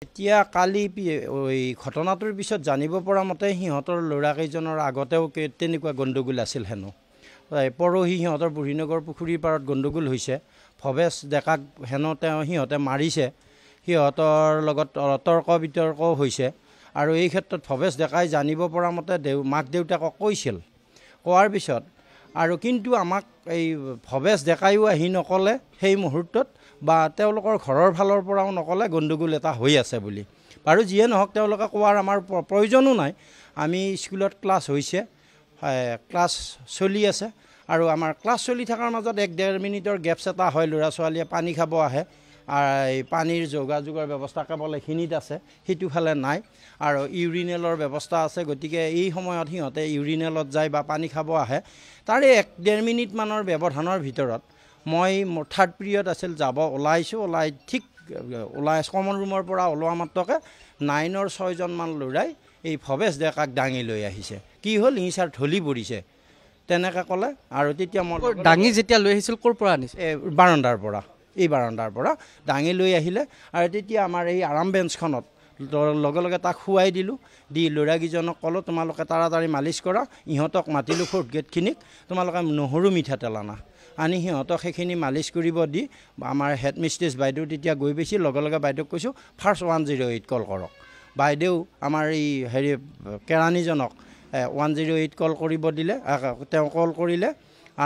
এতিয়া কালি ওই ঘটনাটোৰ পিছত জানিব পৰা মতে সিহঁতৰ ল'ৰাকেইজনৰ আগতেও তেনেকুৱা গণ্ডগোল আছিল হেনো। পৰহি সিহঁতৰ বুঢ়ীনগৰ পুখুৰীৰ পাৰত গণ্ডগোল হৈছে। ভৱেশ ডেকাক হেনো সিহঁতে মাৰিছে। সিহঁতৰ লগত তৰ্ক বিতৰ্কও হৈছে আৰু এই ক্ষেত্ৰত ভৱেশ ডেকাই জানিব পৰা মতে মাক দেউতাকক কৈছিল। কোৱাৰ পিছত আৰু কিন্তু আমাক এই ভৱেশ ডেকাইও আহি নকলে সেই মুহূৰ্তত বা তেওঁলোকৰ ঘৰৰ ফালৰ পৰাও নকলে গণ্ডগোল এটা হৈ আছে বুলি। বাৰু যিয়ে নহওক তেওঁলোকে কোৱাৰ আমাৰ প্ৰয়োজনো নাই। আমি স্কুলত ক্লাছ হৈছে, ক্লাছ চলি আছে আৰু আমাৰ ক্লাছ চলি থকাৰ মাজত 1-1.5 মিনিটৰ গেপছ এটা হয়। ল'ৰা ছোৱালীয়ে পানী খাব আহে, এই পানীৰ যোগাযোগৰ ব্যৱস্থা কেৱল এইখিনিত আছে, সেইটো ফালে নাই আৰু ইউৰিনেলৰ ব্যৱস্থা আছে। গতিকে এই সময়ত সিহঁতে ইউৰিনেলত যায় বা পানী খাব আহে। তাৰে 1-1.5 মিনিটমানৰ ব্যৱধানৰ ভিতৰত মই মোৰ 3rd পিৰিয়ড আছিল, যাব ওলাইছোঁ। ঠিক কমন ৰুমৰ পৰা ওলোৱা মাত্ৰকে 9ৰ 6জনমান ল'ৰাই এই ভৱেশ ডেকাক দাঙি লৈ আহিছে। কি হ'ল, ই ছাৰ ঢলি পৰিছে তেনেকৈ ক'লে। আৰু তেতিয়া মই দাঙি যেতিয়া লৈ আহিছিল ক'ৰ পৰা আনিছে? এই বাৰাণ্ডাৰ পৰা দাঙি লৈ আহিলে আৰু তেতিয়া আমাৰ এই আৰাম বেঞ্চখনত লগে লগে তাক শুৱাই দিলোঁ। দি ল'ৰাকেইজনক ক'লোঁ, তোমালোকে তাড়াতাড়ি মালিচ কৰা। ইহঁতক মাতিলোঁ 4th গেটখিনিক, তোমালোকে নহৰু মিঠাতেল আনি সিহঁতক সেইখিনি মালিচ কৰিব দি আমাৰ হেডমিষ্ট্ৰেছ বাইদেউ তেতিয়া গৈ পাইছিল। লগে লগে বাইদেউক কৈছোঁ ফাৰ্ষ্ট 108 কল কৰক। বাইদেউ আমাৰ এই কেৰাণীজনক 108 কল কৰিব দিলে। তেওঁ কল কৰিলে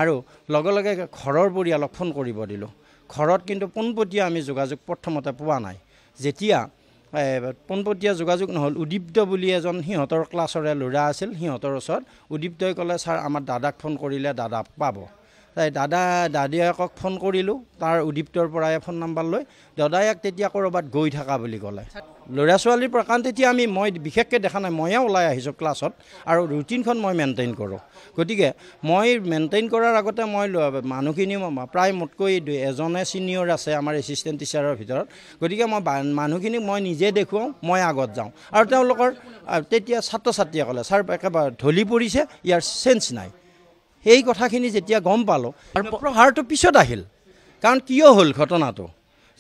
আৰু লগে লগে ঘৰৰ পৰিয়ালক ফোন কৰিব দিলোঁ। ঘৰত কিন্তু পোনপটীয়া আমি যোগাযোগ প্ৰথমতে পোৱা নাই। যেতিয়া পোনপটীয়া যোগাযোগ নহ'ল, উদীপ্ত বুলি এজন সিহঁতৰ ক্লাছৰে ল'ৰা আছিল, সিহঁতৰ ওচৰত উদীপ্তই ক'লে, ছাৰ আমাৰ দাদাক ফোন কৰিলে দাদা পাব। তাই দাদায়েকক ফোন কৰিলোঁ, তাৰ উদীপ্তৰ পৰাই ফোন নাম্বাৰ লৈ। দাদায়েক তেতিয়া ক'ৰবাত গৈ থকা বুলি ক'লে। ল'ৰা ছোৱালীৰ পৰা কাৰণ তেতিয়া মই বিশেষকৈ দেখা নাই, ময়ে ওলাই আহিছোঁ ক্লাছত আৰু ৰুটিনখন মই মেইনটেইন কৰোঁ। গতিকে মই মেইনটেইন কৰাৰ আগতে মই মানুহখিনি প্ৰায় মোতকৈ এজনে ছিনিয়ৰ আছে আমাৰ এছিষ্টেণ্ট টিচাৰৰ ভিতৰত। গতিকে মই মানুহখিনিক মই নিজে দেখুৱাওঁ, মই আগত যাওঁ আৰু তেওঁলোকৰ তেতিয়া ছাত্ৰ ছাত্ৰীয়ে ক'লে, ছাৰ একেবাৰে ঢলি পৰিছে, ইয়াৰ চেঞ্চ নাই। সেই কথাখিনি যেতিয়া গম পালোঁ আৰু প্ৰহাৰটো পিছত আহিল। কাৰণ কিয় হ'ল ঘটনাটো,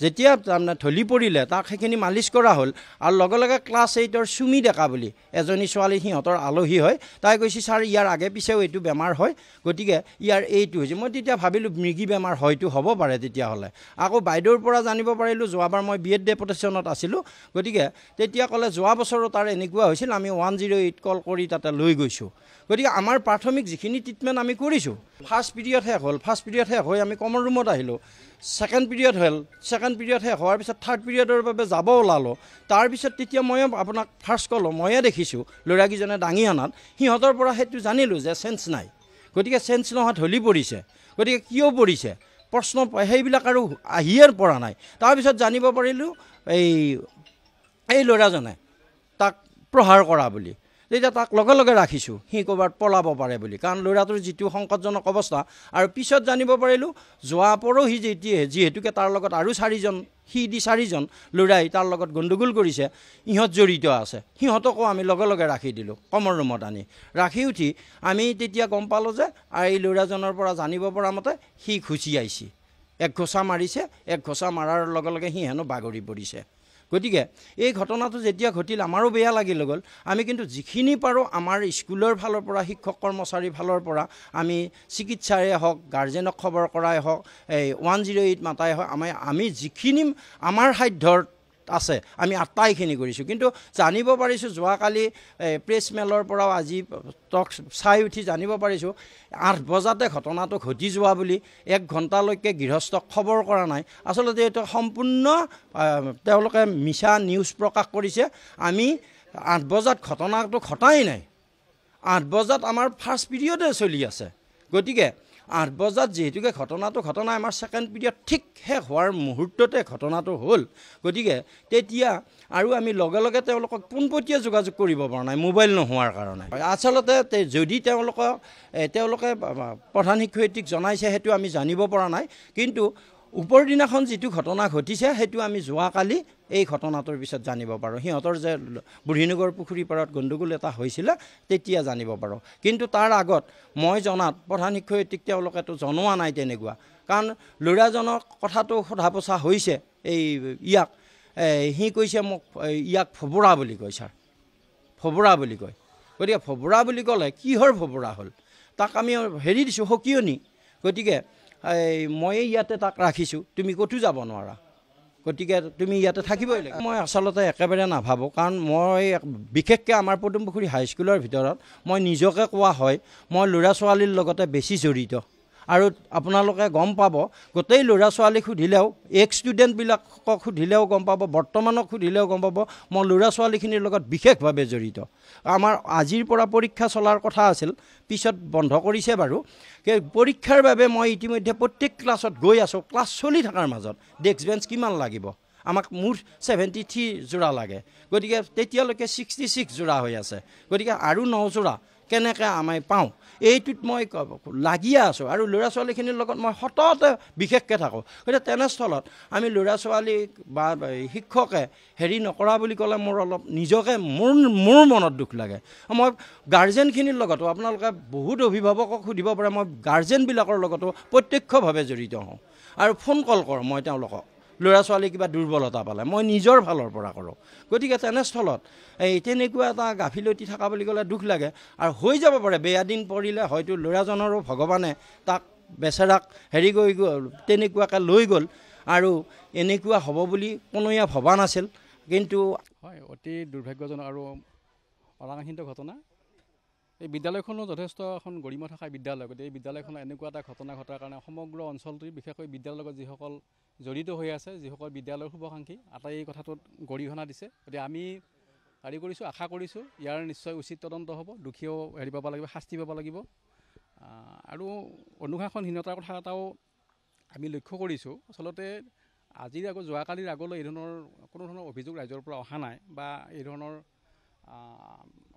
যেতিয়া তাৰমানে ঢলি পৰিলে তাক সেইখিনি মালিচ কৰা হ'ল আৰু লগে লগে ক্লাছ 8ৰ চুমি ডেকা বুলি এজনী ছোৱালী সিহঁতৰ আলহী হয়, তাই কৈছে ছাৰ ইয়াৰ আগে পিছেও এইটো বেমাৰ হয়, গতিকে ইয়াৰ এইটো হৈছে। মই তেতিয়া ভাবিলোঁ মৃগী বেমাৰ হয়তো হ'ব পাৰে। তেতিয়াহ'লে আকৌ বাইদেউৰ পৰা জানিব পাৰিলোঁ, যোৱাবাৰ মই B.Ed ডেপুটেশ্যনত আছিলোঁ, গতিকে তেতিয়া ক'লে যোৱা বছৰো তাৰ এনেকুৱা হৈছিল, আমি 108 কল কৰি তাতে লৈ গৈছোঁ। গতিকে আমাৰ প্ৰাথমিক যিখিনি ট্ৰিটমেণ্ট আমি কৰিছোঁ। ফাৰ্ষ্ট পিৰিয়ড শেষ হ'ল, ফাৰ্ষ্ট পিৰিয়ড শেষ হৈ আমি কমন ৰুমত আহিলোঁ। ছেকেণ্ড পিৰিয়ড হ'ল, ছেকেণ্ড পিৰিয়ড শেষ হোৱাৰ পিছত 3rd পিৰিয়ডৰ বাবে যাব ওলালোঁ। তাৰপিছত তেতিয়া ময়ে আপোনাক ফাৰ্ষ্ট ক'লোঁ, ময়ে দেখিছোঁ ল'ৰাকেইজনে দাঙি অনাত সিহঁতৰ পৰা সেইটো জানিলোঁ যে চেঞ্চ নাই। গতিকে চেঞ্চ নোহোৱা ঢলি পৰিছে। গতিকে কিয় পৰিছে প্ৰশ্ন সেইবিলাক আৰু আহিয়ে পৰা নাই। তাৰপিছত জানিব পাৰিলোঁ এই ল'ৰাজনে তাক প্ৰহাৰ কৰা বুলি। তেতিয়া তাক লগে লগে ৰাখিছোঁ, সি ক'ৰবাত পলাব পাৰে বুলি, কাৰণ ল'ৰাটোৰ যিটো সংকটজনক অৱস্থা। আৰু পিছত জানিব পাৰিলোঁ যোৱা পৰহি যিহেতুকে তাৰ লগত আৰু 4জন, সি দি 4জন ল'ৰাই তাৰ লগত গণ্ডগোল কৰিছে, ইহঁত জড়িত আছে। সিহঁতকো আমি লগে লগে ৰাখি দিলোঁ কমন ৰুমত আনি। ৰাখি উঠি আমি তেতিয়া গম পালোঁ যে এই ল'ৰাজনৰ পৰা জানিব পৰা মতে সি ঘুচিয়াইছে, 1 ঘোচা মাৰিছে। 1 ঘোচা মাৰাৰ লগে লগে সি হেনো বাগৰি পৰিছে। গতিকে এই ঘটনাটো যেতিয়া ঘটিল আমাৰো বেয়া লাগিল গ'ল। আমি কিন্তু যিখিনি পাৰোঁ আমাৰ স্কুলৰ ফালৰ পৰা, শিক্ষক কৰ্মচাৰীৰ ফালৰ পৰা, আমি চিকিৎসাৰে হওক, গাৰ্জেনক খবৰ কৰাই হওক, এই 108 মাতাই হওক, আমি যিখিনি আমাৰ সাধ্যৰ আছে আমি আটাইখিনি কৰিছোঁ। কিন্তু জানিব পাৰিছোঁ যোৱাকালি প্ৰেছ মেলৰ পৰাও আজি টক চাই উঠি জানিব পাৰিছোঁ 8 বজাতে ঘটনাটো ঘটি যোৱা বুলি। 1 ঘণ্টালৈকে গৃহস্থক খবৰ কৰা নাই। আচলতে এইটো সম্পূৰ্ণ তেওঁলোকে মিছা নিউজ প্ৰকাশ কৰিছে। আমি 8 বজাত ঘটনাটো ঘটাই নাই। 8 বজাত আমাৰ ফাৰ্ষ্ট পিৰিয়ডে চলি আছে। গতিকে 8 বজাত যিহেতুকে ঘটনাটো ঘটা নাই, আমাৰ ছেকেণ্ড পিৰিয়ড ঠিক শেষ হোৱাৰ মুহূৰ্ততে ঘটনাটো হ'ল। গতিকে তেতিয়া আৰু আমি লগে লগে তেওঁলোকক পোনপটীয়া যোগাযোগ কৰিব পৰা নাই, মোবাইল নোহোৱাৰ কাৰণে। আচলতে যদি তেওঁলোকে প্ৰধান শিক্ষয়িত্ৰীক জনাইছে সেইটো আমি জানিব পৰা নাই। কিন্তু ওপৰ দিনাখন যিটো ঘটনা ঘটিছে সেইটো আমি যোৱাকালি এই ঘটনাটোৰ পিছত জানিব পাৰোঁ। সিহঁতৰ যে বুঢ়ীনগৰ পুখুৰী পাৰত গণ্ডগোল এটা হৈছিলে তেতিয়া জানিব পাৰোঁ। কিন্তু তাৰ আগত মই জনাত প্ৰধান শিক্ষয়িত্ৰীক তেওঁলোকেতো জনোৱা নাই তেনেকুৱা। কাৰণ ল'ৰাজনৰ কথাটো সোধা পোছা হৈছে, এই ইয়াক সি কৈছে মোক ইয়াক ফবৰা বুলি কয় ছাৰ, ফবৰা বুলি কয়। গতিকে ফবৰা বুলি ক'লে কিহৰ ফবৰা হ'ল, তাক আমি হেৰি দিছোঁ সকিয়নি। গতিকে মই ইয়াতে তাক ৰাখিছোঁ, তুমি ক'তো যাব নোৱাৰা, গতিকে তুমি ইয়াতে থাকিবই লাগিব। মই আচলতে একেবাৰে নাভাবোঁ, কাৰণ মই বিশেষকৈ আমাৰ পদুমপুখুৰী হাইস্কুলৰ ভিতৰত মই নিজকে কোৱা হয় মই ল'ৰা ছোৱালীৰ লগতে বেছি জড়িত। আৰু আপোনালোকে গম পাব, গোটেই ল'ৰা ছোৱালীক সুধিলেও, এক্স ষ্টুডেণ্টবিলাকক সুধিলেও গম পাব, বৰ্তমানক সুধিলেও গম পাব মই ল'ৰা ছোৱালীখিনিৰ লগত বিশেষভাৱে জড়িত। আমাৰ আজিৰ পৰা পৰীক্ষা চলাৰ কথা আছিল, পিছত বন্ধ কৰিছে বাৰু। পৰীক্ষাৰ বাবে মই ইতিমধ্যে প্ৰত্যেক ক্লাছত গৈ আছোঁ। ক্লাছ চলি থকাৰ মাজত ডেস্ক বেঞ্চ কিমান লাগিব, আমাক মুঠ 73 যোৰা লাগে, গতিকে তেতিয়ালৈকে 66 যোৰা হৈ আছে। গতিকে আৰু 9 যোৰা কেনেকৈ আমি পাওঁ, এইটোত মই লাগিয়ে আছোঁ। আৰু ল'ৰা ছোৱালীখিনিৰ লগত মই সততে বিশেষকৈ থাকোঁ। গতিকে তেনেস্থলত আমি ল'ৰা ছোৱালীক বা শিক্ষকে হেৰি নকৰা বুলি ক'লে মোৰ অলপ নিজকে মোৰ মনত দুখ লাগে। মই গাৰ্জেনখিনিৰ লগতো, আপোনালোকে বহুত অভিভাৱকক সুধিব পাৰে, মই গাৰ্জেনবিলাকৰ লগতো প্ৰত্যক্ষভাৱে জড়িত হওঁ আৰু ফোন কল কৰোঁ মই তেওঁলোকক। ল'ৰা ছোৱালী কিবা দুৰ্বলতা পালে মই নিজৰ ফালৰ পৰা কৰোঁ। গতিকে তেনেস্থলত তেনেকুৱা এটা গাফিলতি থকা বুলি ক'লে দুখ লাগে। আৰু হৈ যাব পাৰে বেয়া দিন পৰিলে হয়তো ল'ৰাজনৰো ভগৱানে তাক বেচেৰাক হেৰি কৰি তেনেকুৱাকৈ লৈ গ'ল, আৰু এনেকুৱা হ'ব বুলি কোনোৱে ভবা নাছিল। কিন্তু হয়, অতি দুৰ্ভাগ্যজনক আৰু অনাকাংক্ষিত ঘটনা। এই বিদ্যালয়খনো যথেষ্ট এখন গৰিমা থকা বিদ্যালয়। গতিকে এই বিদ্যালয়খনত এনেকুৱা এটা ঘটনা ঘটাৰ কাৰণে সমগ্ৰ অঞ্চলটোৰ, বিশেষকৈ বিদ্যালয়ৰ লগত যিসকল জড়িত হৈ আছে, যিসকল বিদ্যালয়ৰ শুভাকাংক্ষী, আটাই এই কথাটোত গৰিহণা দিছে। গতিকে আমি হেৰি কৰিছোঁ, আশা কৰিছোঁ ইয়াৰ নিশ্চয় উচিত তদন্ত হ'ব, দোষীও হেৰি পাব লাগিব, শাস্তি পাব লাগিব। আৰু অনুশাসনহীনতাৰ কথা এটাও আমি লক্ষ্য কৰিছোঁ। আচলতে আজিৰ যোৱাকালিৰ আগলৈ এই ধৰণৰ কোনো ধৰণৰ অভিযোগ ৰাইজৰ পৰা অহা নাই, বা এই ধৰণৰ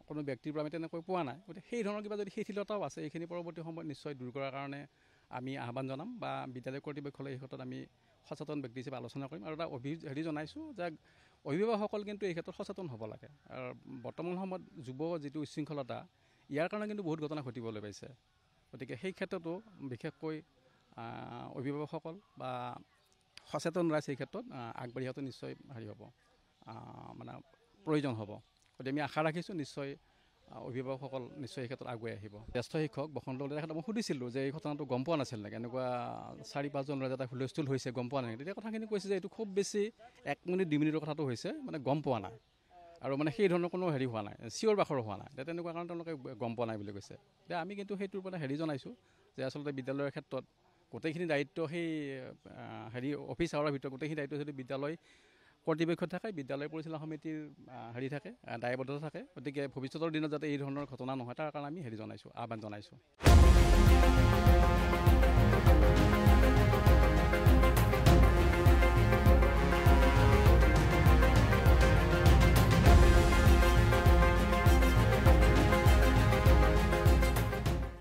কোনো ব্যক্তিৰ পৰা আমি তেনেকৈ পোৱা নাই। গতিকে সেই ধৰণৰ কিবা যদি শিথিলতাও আছে, এইখিনি পৰৱৰ্তী সময়ত নিশ্চয় দূৰ কৰাৰ কাৰণে আমি আহ্বান জনাম, বা বিদ্যালয় কৰ্তৃপক্ষলৈ এই ক্ষেত্ৰত আমি সচেতন ব্যক্তি হিচাপে আলোচনা কৰিম। আৰু এটা হেৰি জনাইছোঁ যে অভিভাৱকসকল কিন্তু এই ক্ষেত্ৰত সচেতন হ'ব লাগে। আৰু বৰ্তমান সময়ত যুৱ যিটো উচ্ছৃংখলতা, ইয়াৰ কাৰণে কিন্তু বহুত ঘটনা ঘটিবলৈ পাইছে। গতিকে সেই ক্ষেত্ৰতো বিশেষকৈ অভিভাৱকসকল বা সচেতন ৰাইজ এই ক্ষেত্ৰত আগবাঢ়ি অহাটো নিশ্চয় হেৰি হ'ব, মানে প্ৰয়োজন হ'ব। গতিকে আমি আশা ৰাখিছোঁ নিশ্চয় অভিভাৱকসকল নিশ্চয় এই ক্ষেত্ৰত আগুৱাই আহিব। জ্যেষ্ঠ শিক্ষক বসন্ত তেখেতক মই সুধিছিলোঁ যে এই ঘটনাটো গম পোৱা নাছিল নেকি, এনেকুৱা 4-5জন ল'ৰা এটা হুলস্থুল হৈছে, গম পোৱা নাই? তেতিয়া কথাখিনি কৈছে যে এইটো খুব বেছি 1 মিনিট 2 মিনিটৰ কথাটো হৈছে, মানে গম পোৱা নাই, আৰু মানে সেই ধৰণৰ কোনো হেৰি হোৱা নাই, চিঞৰ বাখৰ হোৱা নাই। তেনেকুৱা কাৰণে তেওঁলোকে গম পোৱা নাই বুলি কৈছে। এতিয়া আমি কিন্তু সেইটোৰ পৰা হেৰি জনাইছোঁ যে আচলতে বিদ্যালয়ৰ ক্ষেত্ৰত গোটেইখিনি দায়িত্ব সেই হেৰি অফিচ আৱাৰৰ ভিতৰত গোটেইখিনি দায়িত্ব যদি বিদ্যালয় কৰ্তৃপক্ষত থাকে, বিদ্যালয় পৰিচালনা সমিতিৰ হেৰি থাকে, দায়বদ্ধতা থাকে। গতিকে ভৱিষ্যতৰ দিনত যাতে এই ধৰণৰ ঘটনা নহয়, তাৰ কাৰণে আমি হেৰি জনাইছোঁ, আহ্বান জনাইছোঁ।